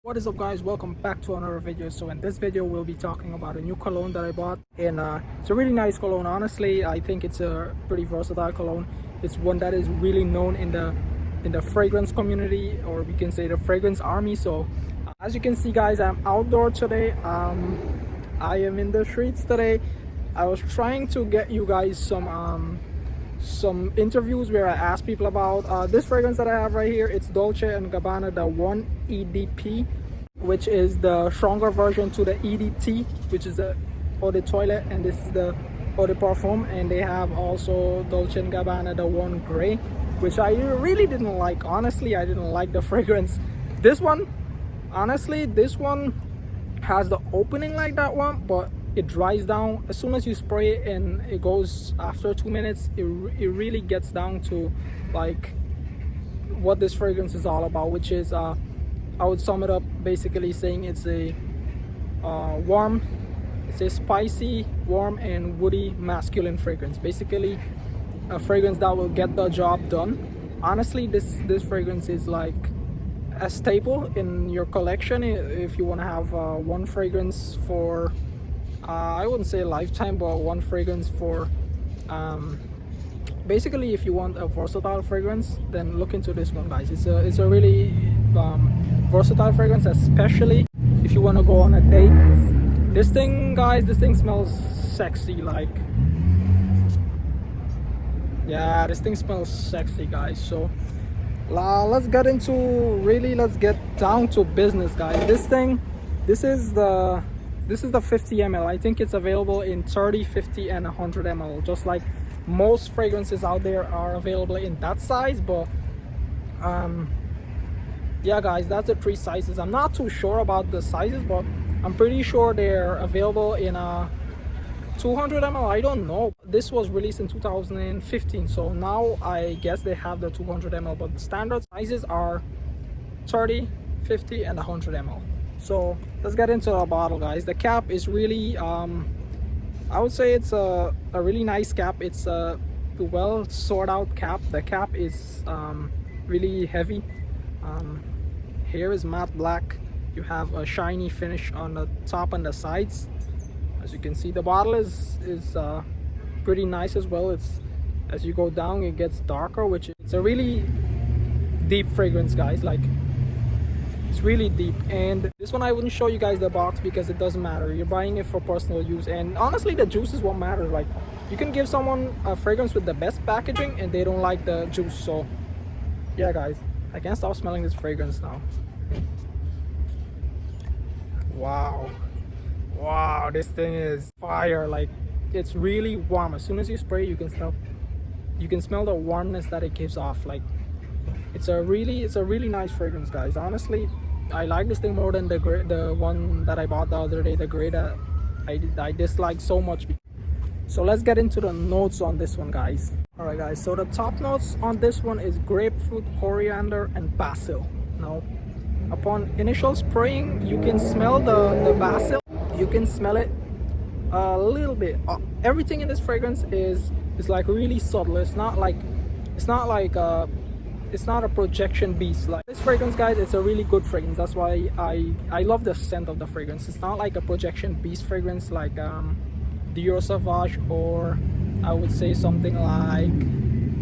What is up, guys? Welcome back to another video. So in this video we'll be talking about a new cologne that I bought, and it's a really nice cologne. Honestly, I think it's a pretty versatile cologne. It's one that is really known in the fragrance community, or we can say the fragrance army. So as you can see, guys, I'm outdoor today. I am in the streets today. I was trying to get you guys some interviews where I ask people about this fragrance that I have right here. It's Dolce & Gabbana, the 1 EDP, which is the stronger version to the EDT, which is the eau de toilette, and this is the eau de parfum. And they have also Dolce & Gabbana, the 1 gray, which I really didn't like. Honestly, I didn't like the fragrance. This one, honestly, this one has the opening like that one, but it dries down as soon as you spray it, and it goes after 2 minutes. It really gets down to like what this fragrance is all about, which is I would sum it up basically saying it's a spicy, warm and woody masculine fragrance. Basically a fragrance that will get the job done. Honestly, this fragrance is like a staple in your collection if you want to have one fragrance for I wouldn't say a lifetime, but one fragrance for basically if you want a versatile fragrance, then look into this one, guys. It's a really versatile fragrance, especially if you want to go on a date. This thing, guys, this thing smells sexy. Like, yeah, this thing smells sexy, guys. So let's get down to business, guys. This is the 50 ml. I think it's available in 30, 50 and 100 ml, just like most fragrances out there are available in that size. But yeah, guys, that's the 3 sizes. I'm not too sure about the sizes, but I'm pretty sure they're available in 200 ml. I don't know. This was released in 2015, so now I guess they have the 200 ml, but the standard sizes are 30, 50 and 100 ml. So let's get into the bottle, guys. The cap is really I would say it's a really nice cap. It's a well sorted out cap. The cap is really heavy. Here is matte black. You have a shiny finish on the top and the sides. As you can see, the bottle is pretty nice as well. It's, as you go down, it gets darker, which it's a really deep fragrance, guys. Like, it's really deep. And this one I wouldn't show you guys the box because it doesn't matter. You're buying it for personal use, and honestly the juice is what matters. Like, you can give someone a fragrance with the best packaging and they don't like the juice. So yeah, guys, I can't stop smelling this fragrance now. Wow, this thing is fire. Like, it's really warm. As soon as you spray, you can smell the warmness that it gives off. Like, it's a really nice fragrance, guys. Honestly, I like this thing more than the one that I bought the other day, the gray that I dislike so much. So let's get into the notes on this one, guys. All right, guys, so the top notes on this one is grapefruit, coriander and basil. Now, upon initial spraying, you can smell the basil. You can smell it a little bit. Everything in this fragrance is like really subtle. It's not a projection beast. Like, this fragrance, guys, it's a really good fragrance. That's why I love the scent of the fragrance. It's not like a projection beast fragrance like Dior Sauvage, or I would say something like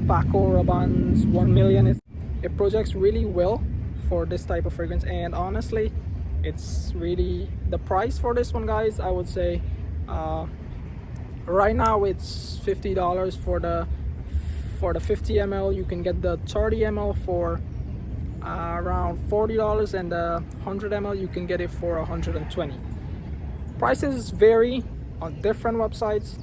Paco Rabanne's 1 Million. It projects really well for this type of fragrance. And honestly, it's really the price for this one, guys. I would say right now it's $50 for the 50 ml. You can get the 30 ml for around $40, and the 100 ml you can get it for $120. Prices vary on different websites.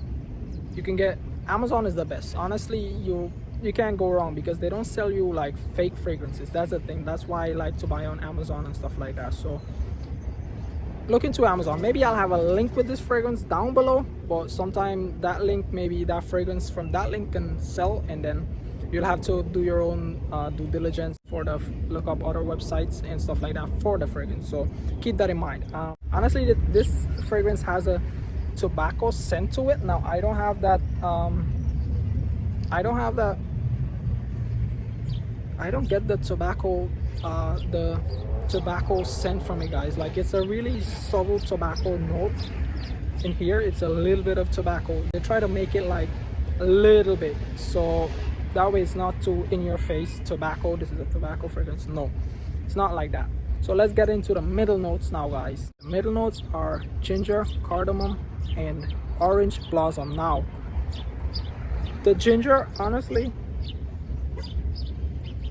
You can get, Amazon is the best. Honestly, you can't go wrong because they don't sell you like fake fragrances. That's the thing. That's why I like to buy on Amazon and stuff like that. So look into Amazon. Maybe I'll have a link with this fragrance down below, but sometime that link, maybe that fragrance from that link can sell, and then you'll have to do your own due diligence for the look up other websites and stuff like that for the fragrance. So keep that in mind. Honestly, this fragrance has a tobacco scent to it. Now, I don't have that I don't get the tobacco tobacco scent from it, guys. Like, it's a really subtle tobacco note in here. It's a little bit of tobacco. They try to make it like a little bit, so that way it's not too in your face tobacco. This is a tobacco fragrance. No, it's not like that. So let's get into the middle notes now, guys. The middle notes are ginger, cardamom, and orange blossom. Now, the ginger, honestly,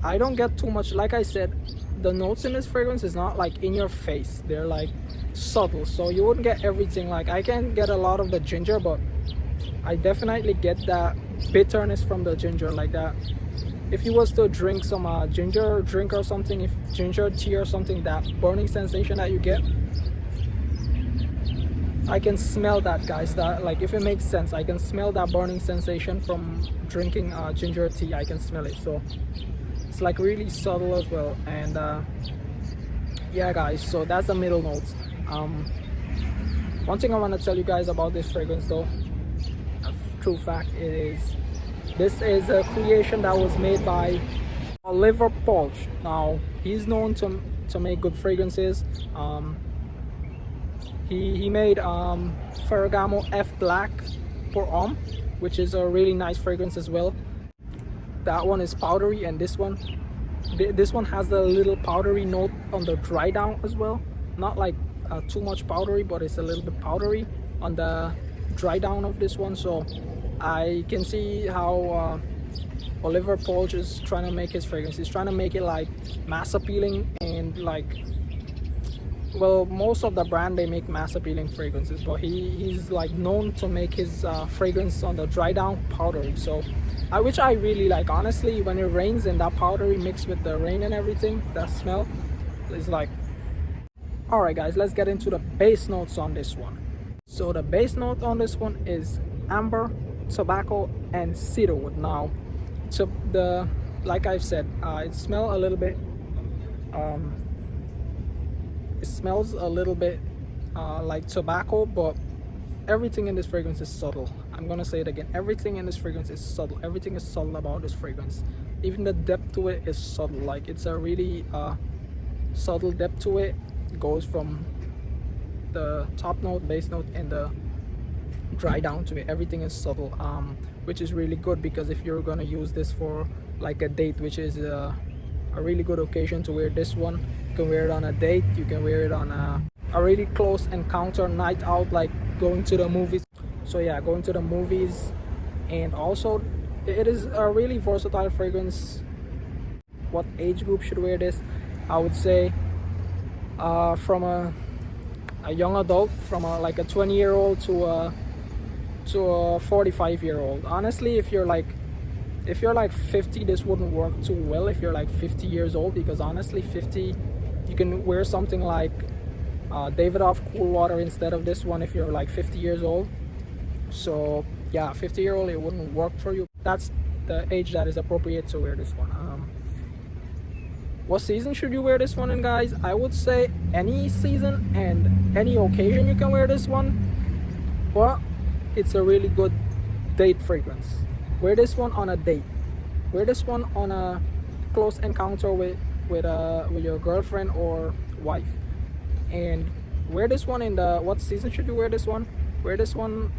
I don't get too much. Like I said, the notes in this fragrance is not like in your face. They're like subtle, so you wouldn't get everything. Like, I can get a lot of the ginger, but I definitely get that bitterness from the ginger. Like that, if you was to drink some ginger drink or something, if ginger tea or something, that burning sensation that you get, I can smell that, guys. That, like, if it makes sense, I can smell that burning sensation from drinking ginger tea. I can smell it. So it's like really subtle as well. And yeah, guys, so that's the middle notes. One thing I want to tell you guys about this fragrance, though, a true fact, this is a creation that was made by Oliver Polch. Now, he's known to make good fragrances. He made Ferragamo F Black pour Homme, which is a really nice fragrance as well. That one is powdery, and this one has the little powdery note on the dry down as well. Not like too much powdery, but it's a little bit powdery on the dry down of this one. So I can see how Oliver Polch is trying to make his fragrance. He's trying to make it like mass appealing, and like, well, most of the brand, they make mass appealing fragrances, but he's like known to make his fragrance on the dry down powdery. So which I really like, honestly. When it rains and that powdery mixed with the rain and everything, that smell is like. All right, guys, let's get into the base notes on this one. So the base note on this one is amber, tobacco, and cedarwood. Now, like I've said, it smells a little bit like tobacco, but everything in this fragrance is subtle. I'm gonna say it again, everything in this fragrance is subtle. Everything is subtle about this fragrance. Even the depth to it is subtle. Like, it's a really subtle depth to it. It goes from the top note, base note, and the dry down to it. Everything is subtle, which is really good, because if you're gonna use this for like a date, which is a really good occasion to wear this one. You can wear it on a date, you can wear it on a really close encounter night out, like going to the movies. So yeah, going to the movies. And also, it is a really versatile fragrance. What age group should wear this? I would say from a young adult, from like a 20-year-old to a 45-year-old. Honestly, if you're like 50, this wouldn't work too well. If you're like 50 years old, because honestly, 50, you can wear something like Davidoff Cool Water instead of this one if you're like 50 years old. So yeah, 50-year-old, it wouldn't work for you. That's the age that is appropriate to wear this one. What season should you wear this one in, guys? I would say any season and any occasion you can wear this one, but it's a really good date fragrance. Wear this one on a date. Wear this one on a close encounter with your girlfriend or wife. And wear this one in the, what season should you wear this one? Wear this one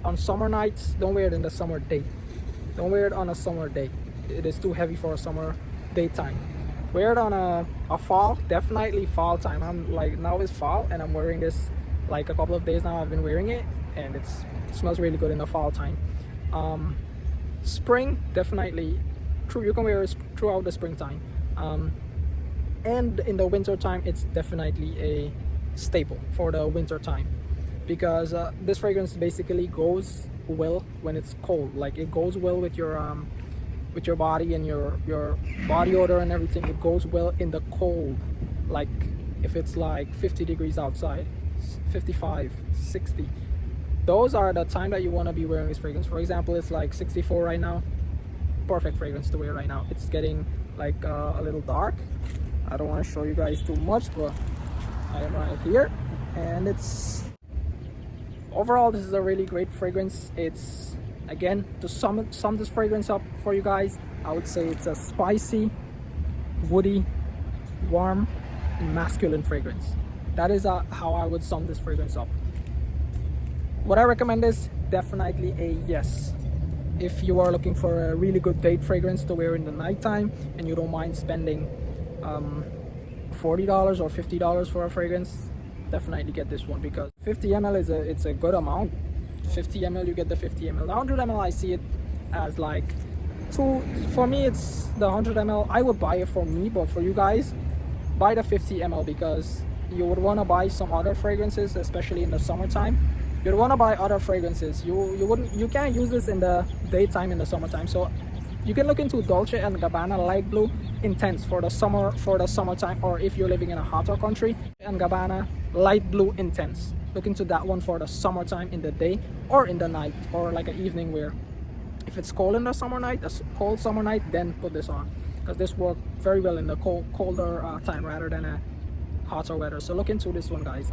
on summer nights. Don't wear it in the summer day. Don't wear it on a summer day. It is too heavy for a summer daytime. Wear it on a fall, definitely fall time. I'm like, now it's fall and I'm wearing this like a couple of days now. I've been wearing it and it smells really good in the fall time. Spring, definitely true, you can wear it throughout the springtime. And in the winter time, it's definitely a staple for the winter time, because this fragrance basically goes well when it's cold. Like, it goes well with your body and your body odor and everything. It goes well in the cold, like if it's like 50 degrees outside, 55, 60. Those are the time that you want to be wearing this fragrance. For example, it's like 64 right now. Perfect fragrance to wear right now. It's getting like a little dark. I don't want to show you guys too much, but I am right here, and it's overall, this is a really great fragrance. It's, again, to sum this fragrance up for you guys, I would say it's a spicy, woody, warm, and masculine fragrance. That is how I would sum this fragrance up. What I recommend is definitely a yes. If you are looking for a really good date fragrance to wear in the nighttime and you don't mind spending $40 or $50 for a fragrance, definitely get this one, because 50 ml it's a good amount. 50 ml, you get the 50 ml. The 100 ml, I see it as like two. For me, it's the 100 ml. I would buy it for me, but for you guys, buy the 50 ml, because you would want to buy some other fragrances, especially in the summertime. You'd want to buy other fragrances. You can't use this in the daytime in the summertime. So you can look into Dolce & Gabbana Light Blue Intense for the summertime, or if you're living in a hotter country, and Gabbana Light Blue Intense. Look into that one for the summertime in the day or in the night, or like an evening wear. If it's cold in the summer night, a cold summer night, then put this on, because this works very well in the colder time rather than a hotter weather. So look into this one, guys.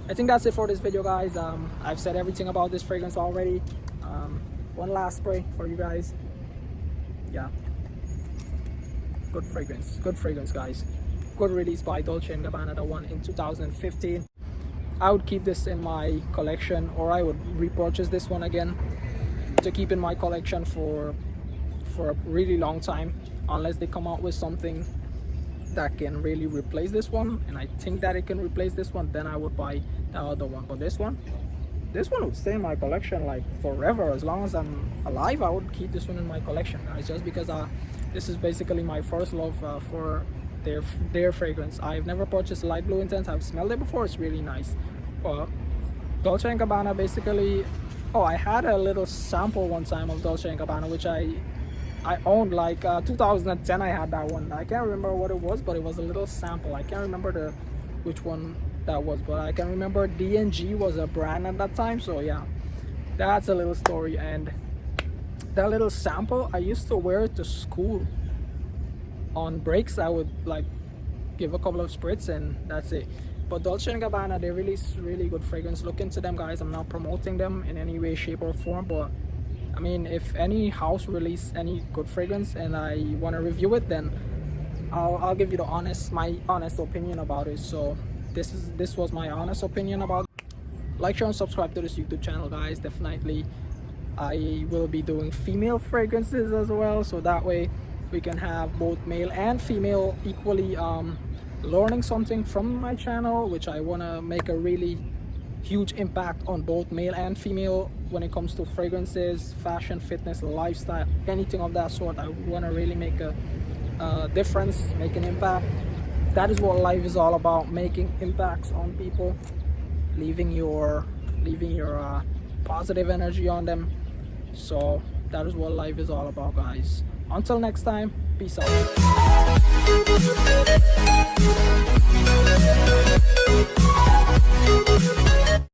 I think that's it for this video, guys. I've said everything about this fragrance already. One last spray for you guys. Yeah, good fragrance, guys. Good release by Dolce & Gabbana, the one in 2015. I would keep this in my collection, or I would repurchase this one again to keep in my collection for a really long time, unless they come out with something that can really replace this one, and I think that it can replace this one, then I would buy the other one. But this one would stay in my collection like forever. As long as I'm alive, I would keep this one in my collection, guys, just because this is basically my first love for their fragrance. I've never purchased Light Blue Intense. I've smelled it before. It's really nice. Dolce & Gabbana, basically, I had a little sample one time of Dolce & Gabbana, which I owned like 2010. I had that one. I can't remember what it was, but it was a little sample. I can't remember which one that was, but I can remember D&G was a brand at that time. So yeah, that's a little story. And that little sample, I used to wear it to school. On breaks, I would like give a couple of spritz and that's it. But Dolce & Gabbana, they release really good fragrance. Look into them, guys. I'm not promoting them in any way, shape or form, but I mean, if any house release any good fragrance and I want to review it, then I'll give you my honest opinion about it. So this was my honest opinion about it. Like, share and subscribe to this YouTube channel, guys. Definitely I will be doing female fragrances as well, so that way we can have both male and female equally learning something from my channel, which I want to make a really huge impact on both male and female when it comes to fragrances, fashion, fitness, lifestyle, anything of that sort. I want to really make a difference, make an impact. That is what life is all about, making impacts on people, leaving your positive energy on them. So that is what life is all about, guys. Until next time, peace out.